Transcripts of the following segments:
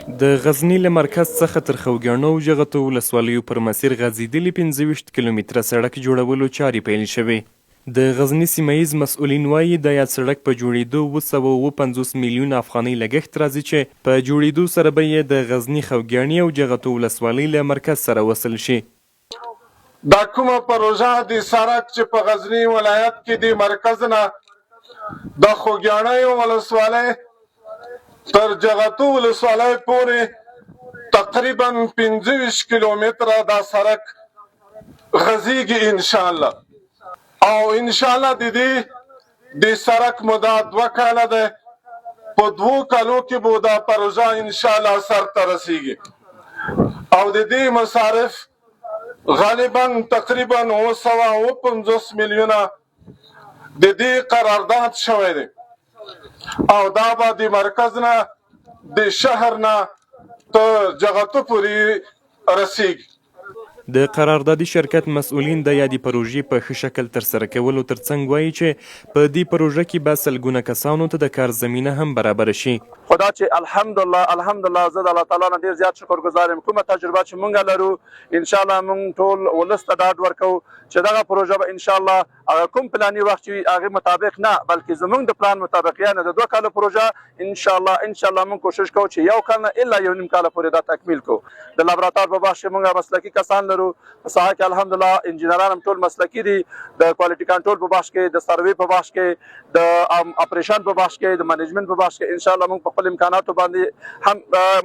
د غزني له مرکز څخه تر خوږیاڼو او جغتو ولسوالیو پر مسیر غځېدلي 25 کیلومتره سړک جوړولو چارې پیل شوې. د غزني سیمه ییز مسؤلین وایي د یاد سړک په جوړېدو 250 میلیون افغانۍ لګښت راځي چې په جوړېدو سره به یې د غزني خوږیاڼي او جغتو ولسوالۍ له مرکز سره وصل شي. دا کومه پروژه د سړک چې په غزني ولایت کې د مرکز نه د خوږیاڼي ولسوالۍ تر جغتو ولسوالۍ پورې تقریبا 25 کیلومتره دا سړک غځېږي انشاءالله. او انشاءالله د سړک مدت 2 کاله ده. په 2 کالو کې به دا پروژه انشاءالله سرته رسیږي او د دې مصارف غالبا تقریبا 250 میلیونه د دې قرارداد شوی دی او دا به د مرکز نه د شهر نه تر جغتو پورې رسیږي. د قراردادي شرکت مسؤلین د یادې پروژې په ښه شکل ترسره کولو ترڅنګ وایي چې په دې پروژه کې به سلګونه کسانو ته د کار زمینه هم برابر شي. خدا چې الحمدلله زه د الله تعالی نه ډیر زیات شکرګزار یم. کومه تجربه چې مونږ لرو انشاءالله مونږ ټول ولس ته ډاډ ورکوو چې دغه پروژه به انشاءالله هغه کوم پلاني وخت چې هغې مطابق نه بلکې زمونږ د پلان مطابق یعنې د 2 کالو پروژه انشاءالله مونږ کوشش کوو چې 1 کال نه الا 1.5 کاله پورې دا تکمیل کوو. د لابراتوار په بخش کې مونږ مسلکي کسان لرو په ساحه کې الحمدلله انجینران هم ټول مسلکي دي. د کوالټي کنټرول په بخش کې د سروې په بخش کې د اپریشن په بخش کې د منیجمنت په بخش کې انشاءالله مونږ په خپل امکاناتو باندې هم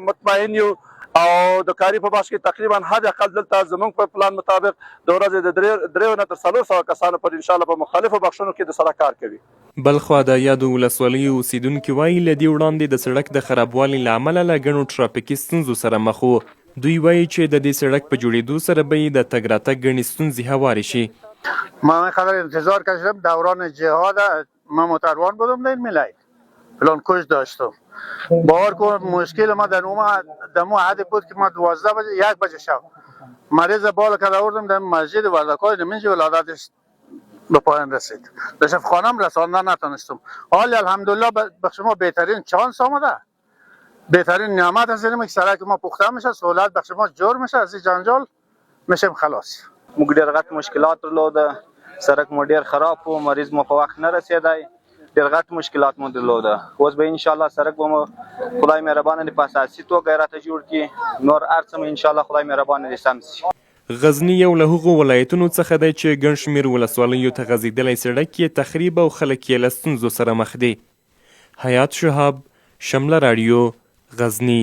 مطمئن یو او د کاري په بخش کې تقریبا حد اقل دلته زمونږ په پلان مطابق د ورځې د 3 نه تر 400 کسانو پر انشاءالله په مختلفو بخشونو کې د سړک کار کوي. بلخوا د یادو ولسوالیو اوسیدونکي وایي له دې وړاندې د سړک د خرابوالي له امله له ګڼو ټرافیکي ستونزو سره مخ وو. دوی وایي چې د دې سړک په جوړېدو سره به یې د تګ راتګ ګڼې ستونزې هوارې شي. من خبر انتظار کشیدم دوران جهاد من متروان بودم در ملت فلان کش داشتم باور کن مشکل ما در مو حدی بود که ما 12 بجه 1 بجه شب مریض بالا کرده آوردم در مسجد وردکای نمیشه ولادتش به پایان رسید. به شفاخانه‌ام رساندن نتونستم. حالی الحمدلله به شما بهترین چانس آمده. بهترین نعمت از اینه که سړک ما پخته میشه سهولت بخش ما جور میشه از این جنجال میشیم خلاص. موږ ډېر غټ مشکلات درلوده. سړک مو ډېر خراب و مریض مو په وخت نه رسېدی. ډېر غټ مشکلات مو درلوده. اوس به انشاءالله سړک به مو خدای مهربانه دې په اساسي توګه راته جوړ کړي. نور هر څه مو انشاءالله خدای مهربانه دې سم شي. غزني یو له هغو ولایتونو څخه دی چې ګڼ شمېر ولسوالیو ته غځېدلی سړک یې تخریب او خلک یې له ستونزو سره مخ دي. حیات شهاب، شمله راډیو، غزني.